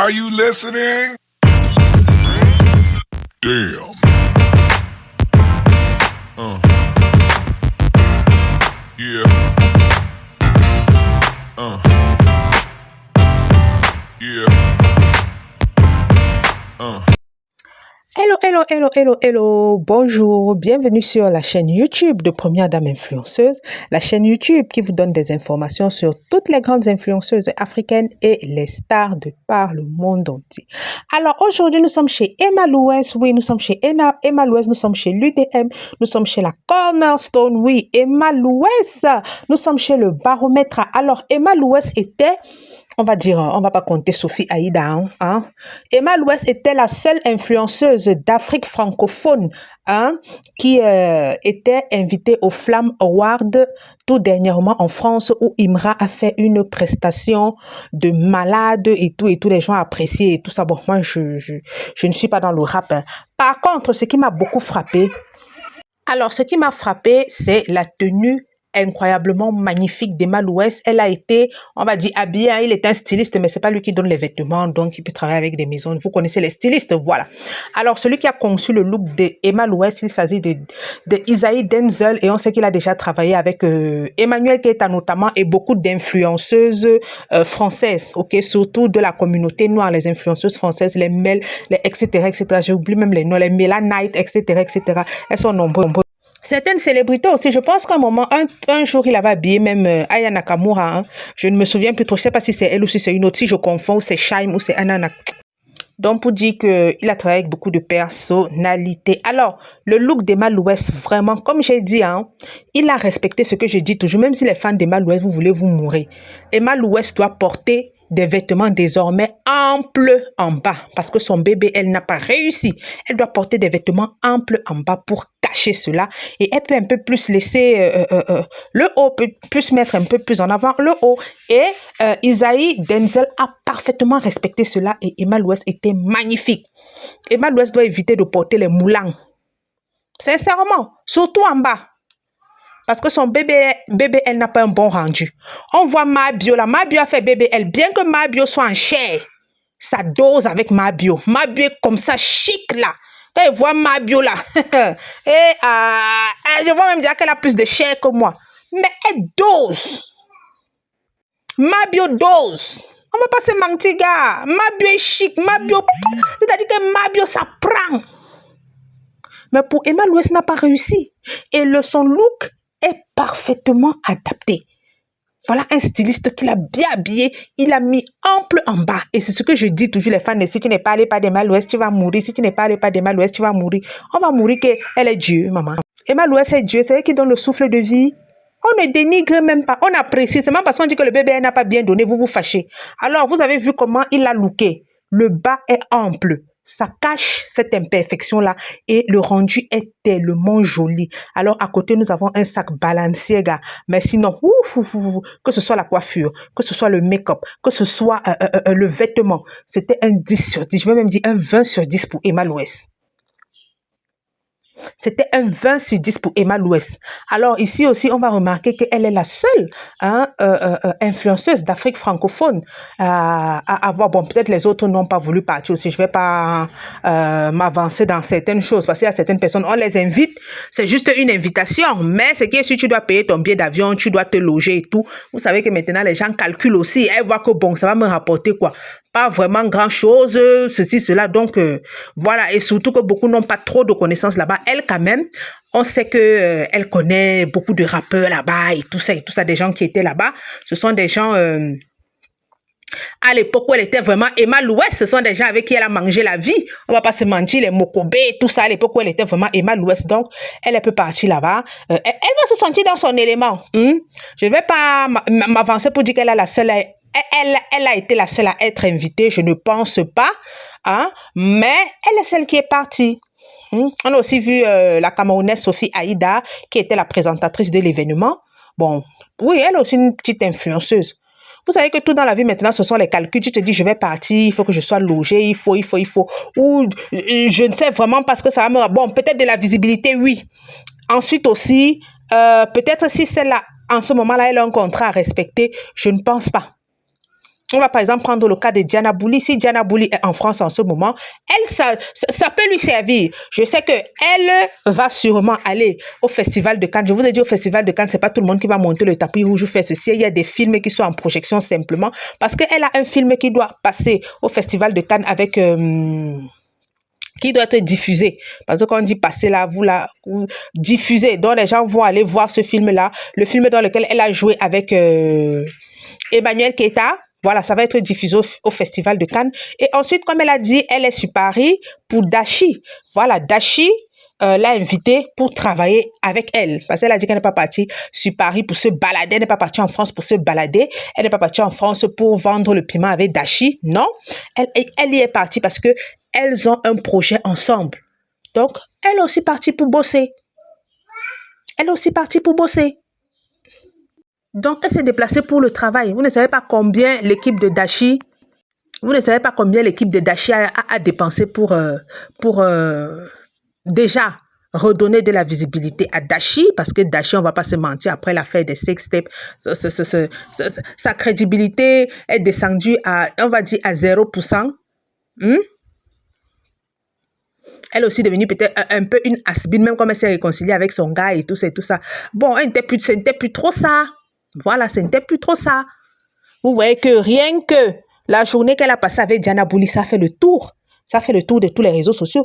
Are you listening? Damn. Yeah. Yeah. Hello, hello, hello, hello, hello, bonjour, bienvenue sur la chaîne YouTube de Première Dame Influenceuse, la chaîne YouTube qui vous donne des informations sur toutes les grandes influenceuses africaines et les stars de par le monde entier. Alors aujourd'hui, nous sommes chez Emma Louès, oui, nous sommes chez Emma Louès, nous sommes chez l'UDM, nous sommes chez la Cornerstone, oui, Emma Louès, nous sommes chez le Baromètre. Alors Emma Louès était... On va dire, on va pas compter Sophie Aïda. Emma Louès était la seule influenceuse d'Afrique francophone qui était invitée au Flam Award tout dernièrement en France où Imra a fait une prestation de malade et tous les gens apprécié et tout ça. Bon, moi, je ne suis pas dans le rap. Par contre, ce qui m'a beaucoup frappé, c'est la tenue incroyablement magnifique d'Emma Louès. Elle a été, on va dire, habillée. Il est un styliste, mais c'est pas lui qui donne les vêtements, donc il peut travailler avec des maisons. Vous connaissez les stylistes, voilà. Alors, celui qui a conçu le look d'Emma Louès, il s'agit de Isaïe Denzel, et on sait qu'il a déjà travaillé avec Emmanuel Keita notamment, et beaucoup d'influenceuses françaises, ok, surtout de la communauté noire, les influenceuses françaises, les Mel, les etc., etc. J'ai oublié même les noms, les Melanite, etc., etc. Elles sont nombreuses. Certaines célébrités aussi, je pense qu'à un moment, un jour, il avait habillé même Aya Nakamura. Je ne me souviens plus trop, je ne sais pas si c'est elle ou si c'est une autre, si je confonds, ou c'est Shaim ou c'est Anna. Donc, pour dire qu'il a travaillé avec beaucoup de personnalités. Alors, le look d'Emma Louès, vraiment, comme j'ai dit, il a respecté ce que je dis toujours. Même si les fans d'Emma Louès, vous voulez vous mourir. Emma Louès doit porter des vêtements désormais amples en bas. Parce que son bébé, elle n'a pas réussi. Elle doit porter des vêtements amples en bas pour cacher cela. Et elle peut un peu plus laisser le haut, peut plus mettre un peu plus en avant le haut. Et Isaïe Denzel a parfaitement respecté cela. Et Emma Louès était magnifique. Emma Louès doit éviter de porter les moulants. Sincèrement, surtout en bas. Parce que son bébé, elle n'a pas un bon rendu. On voit Mabio là. Mabio a fait bébé, elle. Bien que Mabio soit en chair, ça dose avec Mabio. Mabio est comme ça, chic là. Quand elle voit Mabio là, et je vois même dire qu'elle a plus de chair que moi. Mais elle dose. Mabio dose. On va pas se mentir, gars. Mabio est chic. Mabio, c'est-à-dire que Mabio, ça prend. Mais pour Emma Louès n'a pas réussi. Et son look est parfaitement adapté. Voilà un styliste qui l'a bien habillé. Il a mis ample en bas. Et c'est ce que je dis toujours les fans. Si tu n'es pas allé par d'Emma Louès, tu vas mourir. Si tu n'es pas allé par d'Emma Louès, tu vas mourir. On va mourir qu'elle est Dieu, maman. Emma Louès est Dieu. C'est elle qui donne le souffle de vie. On ne dénigre même pas. On apprécie. C'est même parce qu'on dit que le bébé n'a pas bien donné. Vous vous fâchez. Alors, vous avez vu comment il a looké. Le bas est ample. Ça cache cette imperfection-là et le rendu est tellement joli. Alors, à côté, nous avons un sac Balenciaga. Mais sinon, que ce soit la coiffure, que ce soit le make-up, que ce soit le vêtement, c'était un 10 sur 10. Je vais même dire un 20 sur 10 pour Emma Louès. C'était un 20 sur 10 pour Emma Louès. Alors ici aussi, on va remarquer qu'elle est la seule influenceuse d'Afrique francophone à avoir... Bon, peut-être les autres n'ont pas voulu partir aussi. Je ne vais pas m'avancer dans certaines choses parce qu'il y a certaines personnes, on les invite. C'est juste une invitation. Mais ce qui est sûr, tu dois payer ton billet d'avion, tu dois te loger et tout. Vous savez que maintenant, les gens calculent aussi. Elles voient que bon, ça va me rapporter quoi? Pas vraiment grand-chose, ceci, cela. Donc, voilà. Et surtout que beaucoup n'ont pas trop de connaissances là-bas. Elle, quand même, on sait que elle connaît beaucoup de rappeurs là-bas et tout ça, des gens qui étaient là-bas. Ce sont des gens... à l'époque où elle était vraiment Emma Louès, ce sont des gens avec qui elle a mangé la vie. On va pas se mentir, les Mokobé, tout ça, à l'époque où elle était vraiment Emma Louès. Donc, elle peut partir là-bas. Elle va se sentir dans son élément. Je ne vais pas m'avancer pour dire qu'elle est la seule... Elle a été la seule à être invitée, je ne pense pas, mais elle est celle qui est partie. On a aussi vu la Camerounaise Sophie Aïda, qui était la présentatrice de l'événement. Bon, oui, elle est aussi une petite influenceuse. Vous savez que tout dans la vie maintenant, ce sont les calculs. Tu te dis, je vais partir, il faut que je sois logée, il faut. Ou je ne sais vraiment pas ce que ça va me... Bon, peut-être de la visibilité, oui. Ensuite aussi, peut-être si celle-là, en ce moment-là, elle a un contrat à respecter, je ne pense pas. On va par exemple prendre le cas de Diana Bouli. Si Diana Bouli est en France en ce moment, elle, ça peut lui servir. Je sais qu'elle va sûrement aller au Festival de Cannes. Je vous ai dit, au Festival de Cannes, c'est pas tout le monde qui va monter le tapis rouge ou faire ceci. Il y a des films qui sont en projection simplement parce qu'elle a un film qui doit passer au Festival de Cannes avec... qui doit être diffusé. Parce que quand on dit passer là, vous diffusez. Donc les gens vont aller voir ce film-là. Le film dans lequel elle a joué avec Emmanuel Keita. Voilà, ça va être diffusé au Festival de Cannes. Et ensuite, comme elle a dit, elle est sur Paris pour Dashi. Voilà, Dashi l'a invitée pour travailler avec elle. Parce qu'elle a dit qu'elle n'est pas partie sur Paris pour se balader. Elle n'est pas partie en France pour se balader. Elle n'est pas partie en France pour vendre le piment avec Dashi. Non, elle y est partie parce que elles ont un projet ensemble. Donc, elle est aussi partie pour bosser. Elle est aussi partie pour bosser. Donc, elle s'est déplacée pour le travail. Vous ne savez pas combien l'équipe de Dashi, a dépensé pour déjà redonner de la visibilité à Dashi, parce que Dashi, on ne va pas se mentir, après l'affaire des sextapes, sa crédibilité est descendue à, on va dire, à 0%. Elle est aussi devenue peut-être un peu une has-been, même comme elle s'est réconciliée avec son gars et tout ça et tout ça. Bon, ce n'était plus trop ça. Voilà, ce n'était plus trop ça. Vous voyez que rien que la journée qu'elle a passée avec Diana Bouli, ça fait le tour. Ça fait le tour de tous les réseaux sociaux.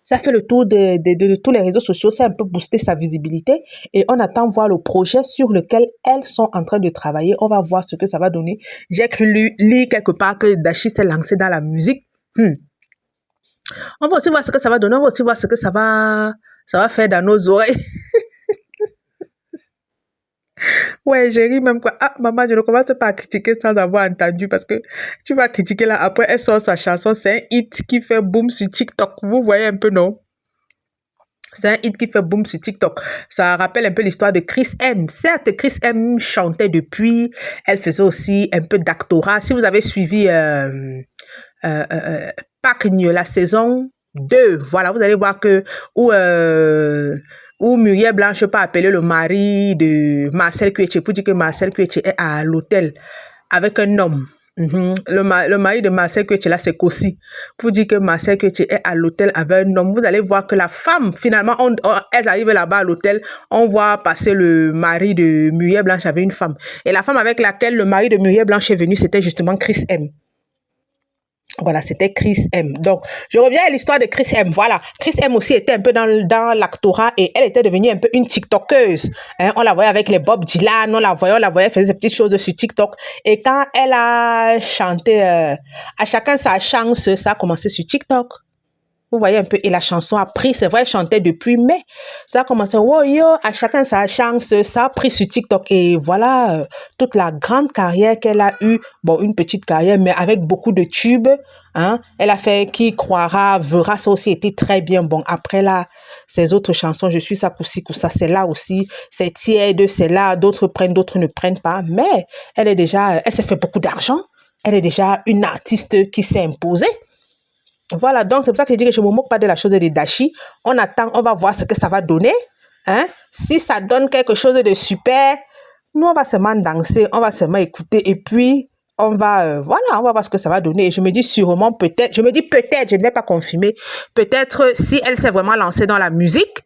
Ça fait le tour de tous les réseaux sociaux. Ça a un peu boosté sa visibilité. Et on attend voir le projet sur lequel elles sont en train de travailler. On va voir ce que ça va donner. J'ai cru lire quelque part que Dashi s'est lancée dans la musique. On va aussi voir ce que ça va donner. On va aussi voir ce que ça va faire dans nos oreilles. Ouais, j'ai ri même quoi. Ah, maman, je ne commence pas à critiquer sans avoir entendu parce que tu vas critiquer là. Après, elle sort sa chanson. C'est un hit qui fait boom sur TikTok. Vous voyez un peu, non? C'est un hit qui fait boom sur TikTok. Ça rappelle un peu l'histoire de Chris M. Certes, Chris M chantait depuis. Elle faisait aussi un peu d'actorat. Si vous avez suivi Parc New, la saison 2, voilà, vous allez voir que où Muriel Blanche peut appeler le mari de Marcel Cueche pour dire que Marcel Cueche est à l'hôtel avec un homme. Le mari de Marcel Cueche là, c'est Kossi. Pour dire que Marcel Cueche est à l'hôtel avec un homme. Vous allez voir que la femme, finalement, elles arrivent là-bas à l'hôtel, on voit passer le mari de Muriel Blanche avec une femme. Et la femme avec laquelle le mari de Muriel Blanche est venu, c'était justement Chris M. Voilà, c'était Chris M. Donc, je reviens à l'histoire de Chris M. Voilà, Chris M aussi était un peu dans l'actorat et elle était devenue un peu une TikTokeuse. Hein? On la voyait avec les Bob Dylan, on la voyait faire ces petites choses sur TikTok. Et quand elle a chanté à chacun sa chance, ça a commencé sur TikTok. Vous voyez un peu, et la chanson a pris, c'est vrai, elle chantait depuis, mais ça a commencé, oh yo, à chacun sa chance, ça a pris sur TikTok. Et voilà, toute la grande carrière qu'elle a eue, bon, une petite carrière, mais avec beaucoup de tubes, hein. Elle a fait Qui croira, verra, ça aussi été très bien. Bon, après là, ces autres chansons, Je suis ça, Koussi, Koussa, c'est là aussi, c'est tiède, c'est là, d'autres prennent, d'autres ne prennent pas, mais elle s'est fait beaucoup d'argent, elle est déjà une artiste qui s'est imposée. Voilà, donc c'est pour ça que je dis que je ne me moque pas de la chose de Dashi. On attend, on va voir ce que ça va donner. Hein? Si ça donne quelque chose de super, nous, on va seulement danser, on va seulement écouter et puis on va voir ce que ça va donner. Et je me dis sûrement peut-être, je ne vais pas confirmer. Peut-être si elle s'est vraiment lancée dans la musique,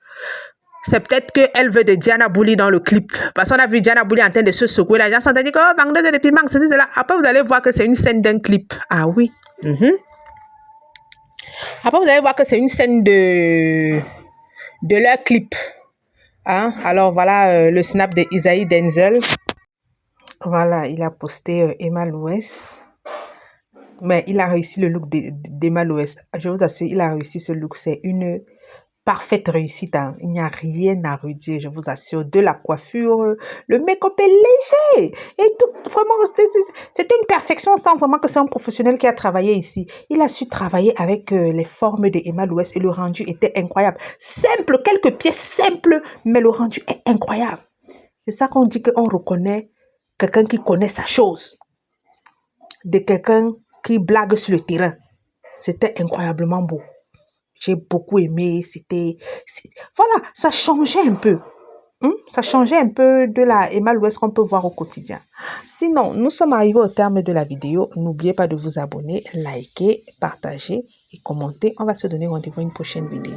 c'est peut-être qu'elle veut de Diana Bouli dans le clip. Parce qu'on a vu Diana Bouli en train de se secouer. Les gens sont dit que, oh, vendeuse de piment, ceci, cela. Après, vous allez voir que c'est une scène d'un clip. Ah oui. Après, vous allez voir que c'est une scène de leur clip. Hein? Alors, voilà le snap de Isaïe Denzel. Voilà, il a posté Emma Louès. Mais il a réussi le look d'Emma Louès. Je vous assure, il a réussi ce look. C'est une parfaite réussite. Hein. Il n'y a rien à redire, je vous assure. De la coiffure, le make-up est léger. Et tout, vraiment, c'était une perfection. On sent vraiment que c'est un professionnel qui a travaillé ici. Il a su travailler avec les formes de Emma Louès et le rendu était incroyable. Simple, quelques pièces simples, mais le rendu est incroyable. C'est ça qu'on dit qu'on reconnaît quelqu'un qui connaît sa chose. De quelqu'un qui blague sur le terrain. C'était incroyablement beau. J'ai beaucoup aimé, voilà, ça changeait un peu. Ça changeait un peu de la Emma Louest qu'on peut voir au quotidien. Sinon, nous sommes arrivés au terme de la vidéo. N'oubliez pas de vous abonner, liker, partager et commenter. On va se donner rendez-vous à une prochaine vidéo.